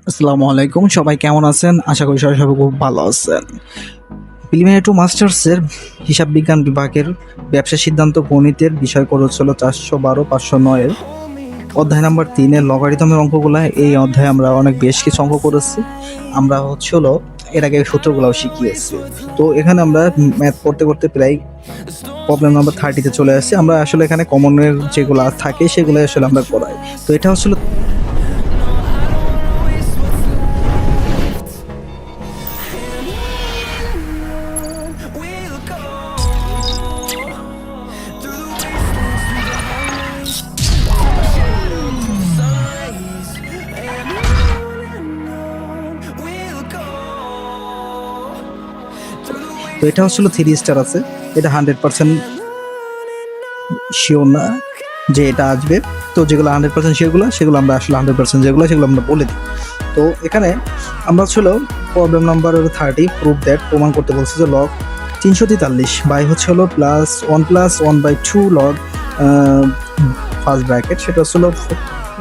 আসসালামু আলাইকুম, সবাই কেমন আছেন? আশা করি সবাই খুব ভালো আছেন। প্রিলিমিনারি টু মাস্টার্সের হিসাব বিজ্ঞান বিভাগের ব্যবসা সিদ্ধান্ত গণিতের বিষয় করে হচ্ছিল 412 509-এর অধ্যায় নাম্বার 3-এর লগারিদমের অঙ্কগুলা। এই অধ্যায়ে আমরা অনেক বেশ কিছু অঙ্ক করেছি। আমরা হচ্ছিল এর আগে সূত্রগুলাও শিখিয়েছি। তো এখানে আমরা ম্যাথ করতে করতে প্রায় প্রবলেম নাম্বার 30-তে চলে আসছি। আমরা আসলে এখানে কমনের যেগুলো থাকে সেগুলো আসলে আমরা করাই। তো এটা হচ্ছিল তো এটা হচ্ছিল 3 স্টার আছে। এটা 100% শিওর না যে এটা আসবে। তো যেগুলো 100% সেগুলো আমরা আসলে 100% সেগুলো আমরা বলে দিই। তো এখানে আমরা ছিল প্রবলেম নাম্বার 30, প্রুভ দ্যাট, প্রমাণ করতে বলছে যে লগ 343 বাই হচ্ছে হলো +1+1/2 লগ ফার্স্ট ব্র্যাকেট, সেটা হচ্ছিল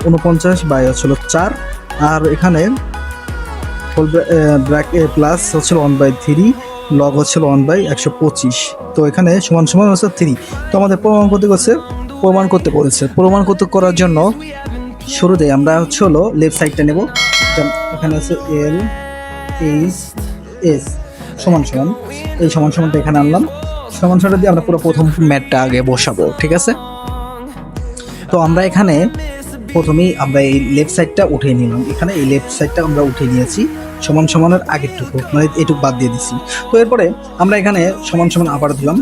49 বাই হচ্ছিল 4, আর এখানে হোল ব্র্যাকেট প্লাস হচ্ছিল 1/3 লগ হচ্ছিল 1/125। তো এখানে সমান সমান হচ্ছে 3। তো আমাদের প্রমাণ করতে করার জন্য শুরুতে আমরা হচ্ছে হলো লেফট সাইডটা নেব। এখানে আছে এল এইচ এস সমান সমান, এই সমান সমানটা এখানে আনলাম। সমান সমানটা দিয়ে আমরা পুরো প্রথম ম্যাথটা আগে বসাবো, ঠিক আছে? তো আমরা এখানে প্রথমেই আমরা এই লেফট সাইডটা উঠিয়ে নিলাম। এখানে এই লেফট সাইডটা আমরা উঠিয়ে নিয়েছি সমান সমানের আগেরটুকু, মানে এটুকু বাদ দিয়ে দিছি। তো এরপরে আমরা এখানে সমান সমান আবার দিলাম,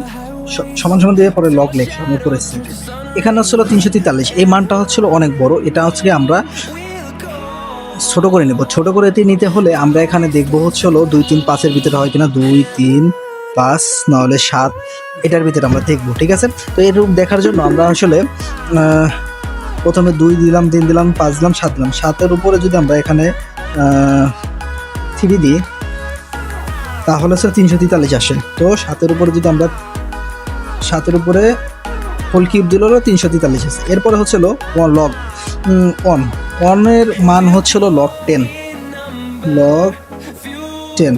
সমান সমান দিয়ে পরে লগ লিখলাম উপরের সাইডে। এখানে হচ্ছিল 343, এই মানটা হচ্ছিল অনেক বড়। এটা হচ্ছে আমরা ছোট করে নেব। ছোট করে নিতে হলে আমরা এখানে দেখবো হচ্ছে হলো 2 3 5-এর ভিতরে হয় কিনা, 2 3 5 নাহলে 7, এটার ভিতরে আমরা দেখবো, ঠিক আছে? তো এরকম দেখার জন্য আমরা আসলে প্রথমে 2 দিলাম, 3 দিলাম, 5 দিলাম, 7 দিলাম। 7-এর উপরে যদি আমরা এখানে 3 দিই তাহলে হচ্ছে 343 আসে। তো 7-এর উপরে যদি আমরা 7-এর উপরে হোল কিউব দিল হলো 343 আছে। এরপরে হচ্ছিল লগ 1-এর মান হচ্ছিল লগ 10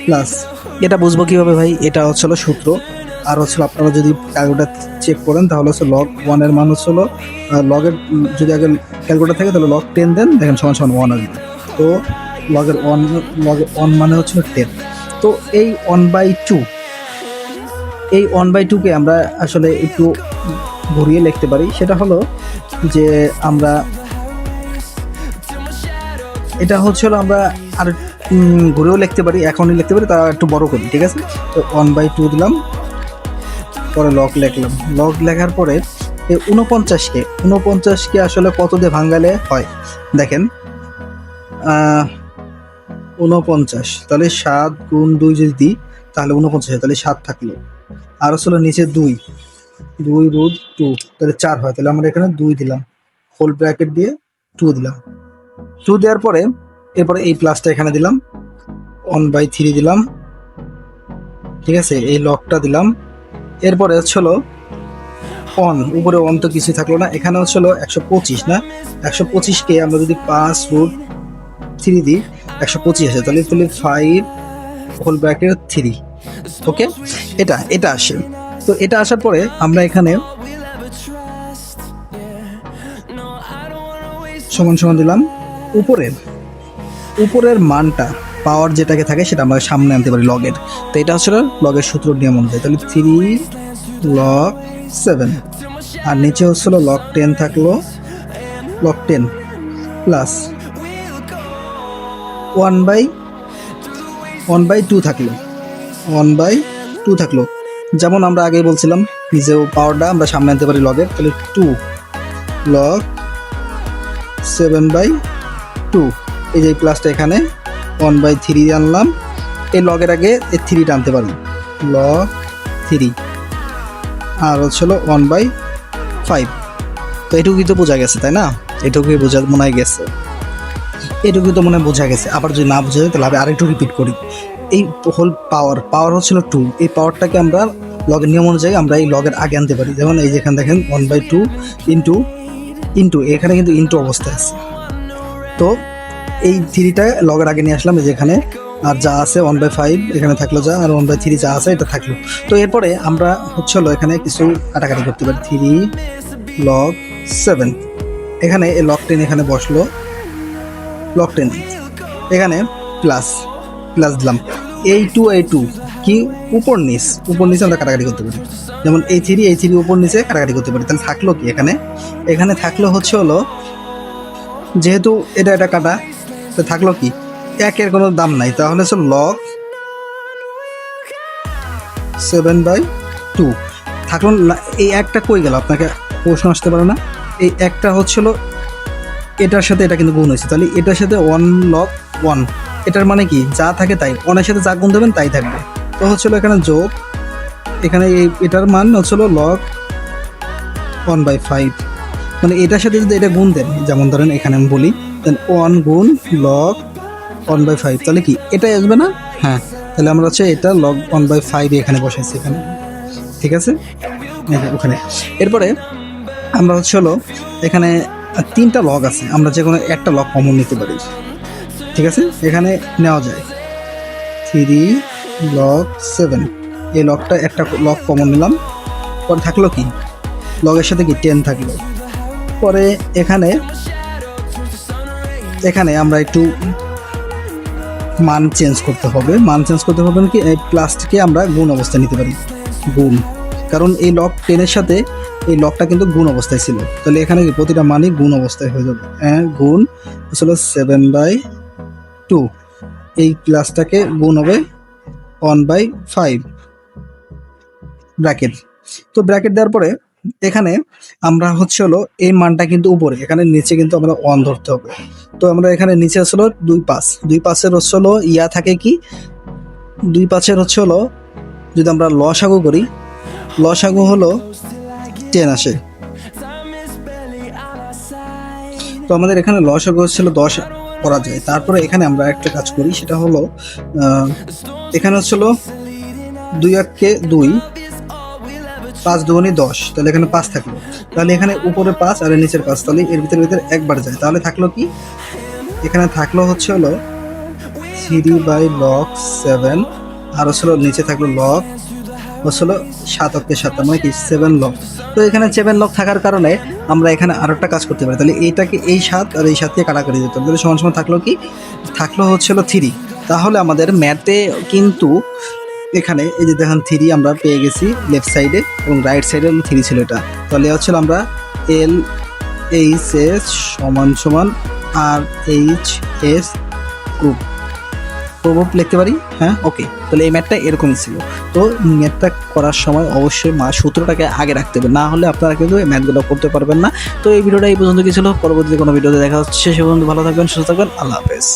প্লাস, এটা বুঝবো কিভাবে ভাই? এটা হচ্ছিল সূত্র। আর হচ্ছিল আপনারা যদি ক্যালকুলেটার চেক করেন তাহলে হচ্ছে লগ 1-এর মান হচ্ছিল লগের, যদি আগে ক্যালকুলেটার থাকে তাহলে লগ 10 দেন, দেখেন সমান সমান 1 আসবে। তো লগের 1 মানে হচ্ছিল 10। তো এই 1/2, এই 1/2-কে আমরা আসলে একটু ঘুরিয়ে লিখতে পারি। সেটা হলো যে আমরা এটা হচ্ছিল আমরা আর ঘুরেও লিখতে পারি, এখনই লিখতে পারি, তা একটু বড় করি, ঠিক আছে? তো 1/2 দিলাম, পরে লগ লিখলাম। লগ লেখার পরে এই 49কে আসলে কত দিয়ে ভাঙালে হয় দেখেন। 49, তাহলে 7 গুণ 2 যদি দিই তাহলে 49 হয়, তাহলে 7 থাকলো। আর হচ্ছিল নিচে 2 √2, তাহলে 4 হয়। তাহলে আমরা এখানে 2 দিলাম, হোল ব্র্যাকেট দিয়ে 2 দিলাম। 2 দেওয়ার পরে এরপরে এই প্লাসটা এখানে দিলাম, 1/3 দিলাম, ঠিক আছে? এই লগটা দিলাম। এরপরে হচ্ছিল উপরে 1 তো কিছুই থাকলো না। এখানে হচ্ছিল 125 না, 125-কে আমরা যদি 5√3 দিই 125 আসে। তাহলে 5 হোল ব্র্যাকেট 3, ওকে? এটা আসে। তো এটা আসার পরে আমরা এখানে সমান সমান দিলাম। উপরের মানটা, পাওয়ার যেটাকে থাকে সেটা আমরা সামনে আনতে পারি লগের। তো এটা হচ্ছে লগের সূত্র নিয়ম অনুযায়ী। তাহলে 3 লগ 7, আর নিচে হচ্ছিল লগ 10 থাকলো, লগ 10 প্লাস 1/2 থাকলো, 1/2 থাকলো। যেমন আমরা আগেই বলছিলাম যে পাওয়ারটা আমরা সামনে আনতে পারি লগের। তাহলে 2 লগ 7/2, এই যে প্লাসটা এখানে 1/3 আনলাম। এই লগের আগে এই 3টা আনতে পারি, লগ 3, আর হচ্ছিল 1/5। তো এটুকুই তো বোঝা গেছে, তাই না? এটুকুই মনে গেছে, এটুকুই তো মনে বোঝা গেছে। আবার যদি না বোঝা যায় তাহলে আমি আরেকটু রিপিট করি। এই হোল পাওয়ার হচ্ছিল 2, এই পাওয়ারটাকে আমরা লগের নিয়ম অনুযায়ী আমরা এই লগের আগে আনতে পারি। যেমন এই যেখানে দেখেন 1/2 ইন্টু এখানে কিন্তু ইন্টু অবস্থায় আছে। তো এই থ্রিটা লগের আগে নিয়ে আসলাম, যেখানে আর যা আছে 1/5 এখানে থাকলো যা, আর 1/3 যা আছে এটা থাকলো। তো এরপরে আমরা হচ্ছে হলো এখানে কিছু কাটাকাটি করতে পারি। 3 log 7, এখানে এই log 10 এখানে বসলো, log 10 এখানে প্লাস দিলাম। এই টু কি উপর নিচে আমরা কাটাকাটি করতে পারি, যেমন এই থ্রি উপর নিচে কাটাকাটি করতে পারি। তাহলে থাকলো কি এখানে থাকলো হচ্ছে হলো, যেহেতু এটা কাটা, তো থাকলো কি একের কোনো দাম নাই, তাহলে হচ্ছে log 7/2 থাকলো না। এই একটা কই গেল, আপনাকে প্রশ্ন আসতে পারে না? এই একটা হচ্ছিল এটার সাথে এটা কিন্তু গুণ হয়েছে, তাহলে এটার সাথে 1 log 1, এটার মানে কি যা থাকে তাই, 1 এর সাথে যা গুণ দেবেন তাই থাকবে। তো হচ্ছিল এখানে যোগ, এখানে এটার মান হচ্ছিল log 1/5, মানে এটার সাথে যদি এটা গুণ দেন, যেমন ধরেন এখানে আমি বলি 1 গুণ log 1/5, তাহলে কি এটাই আসবে না? হ্যাঁ, তাহলে আমরা হচ্ছে এটা log 1/5 এখানে বসাইছি এখানে, ঠিক আছে ওখানে। এরপরে আমরা হচ্ছে হলো এখানে 3টা লগ আছে, আমরা যে কোনো একটা লগ কমন নিতে পারি, ঠিক আছে। এখানে নেওয়া যায় 3 log 7, এই লগটা একটা লগ কমন নিলাম। পরে থাকলো কি লগের সাথে কি 10 থাকলো। পরে এখানে আমরা একটু মান চেঞ্জ করতে হবে কি এই প্লাসটিকে আমরা গুণ অবস্থায় নিতে পারি, গুণ, কারণ এই log 10 এর সাথে এই লগটা কিন্তু গুণ অবস্থায় ছিল, তাহলে এখানে প্রতিটা মানই গুণ অবস্থায় হয়ে যাবে। গুণ আসলে 7/2, এই প্লাসটাকে গুণ হবে 1/5 ব্র্যাকেট। তো ব্র্যাকেট দেওয়ার পরে এখানে আমরা হচ্ছে হলো এই মানটা কিন্তু উপরে, এখানে নিচে কিন্তু আমরা 1 ধরতে হবে। তো আমরা এখানে নিচে আসলো 2/5 হচ্ছে হলো থাকে কি 2/5 হচ্ছে হলো, যদি আমরা লসাগু করি, লসাগু হলো 10 আসে। তো আমাদের এখানে লসাগু হচ্ছিল 10 করা যায়। তারপরে এখানে আমরা একটা কাজ করি, সেটা হলো এখানে হচ্ছিল 2 1 2, 5 2 10, তাহলে এখানে 5 থাকলো। তাহলে এখানে উপরে 5 আর নিচের 5, তাহলে এর ভিতরে একবার যায়, তাহলে থাকলো কি এখানে থাকলো হচ্ছে হলো 3/log 7, আর হচ্ছিল নিচে থাকলো log হচ্ছিল 7 7, মানে কি 7 log। তো এখানে 7 log থাকার কারণে আমরা এখানে আর একটা কাজ করতে পারি, তাহলে এইটাকে এই 7 আর এই 7কে কাটাকাটি দিতে হবে, তাহলে সমান থাকলো কি থাকলো হচ্ছিল 3। তাহলে আমাদের ম্যাথে কিন্তু এখানে এই যে দেখেন 3 আমরা পেয়ে গেছি লেফট সাইডে, এবং রাইট সাইডে 3 ছিল এটা। তাহলে হচ্ছিল আমরা LHS সমান RHS গ্রুপ প্রভাব লিখতে পারি। হ্যাঁ, ওকে। তাহলে এই ম্যাথটা এরকমই ছিল। তো ম্যাথটা করার সময় অবশ্যই সূত্রটাকে আগে রাখতে হবে, না হলে আপনারা কিন্তু এই ম্যাথগুলো করতে পারবেন না। তো এই ভিডিওটা এই পর্যন্ত কি ছিল, পরবর্তীতে কোনো ভিডিওতে দেখা হচ্ছে। সে পর্যন্ত ভালো থাকবেন, সুস্থ থাকবেন, আল্লাহ হাফেজ।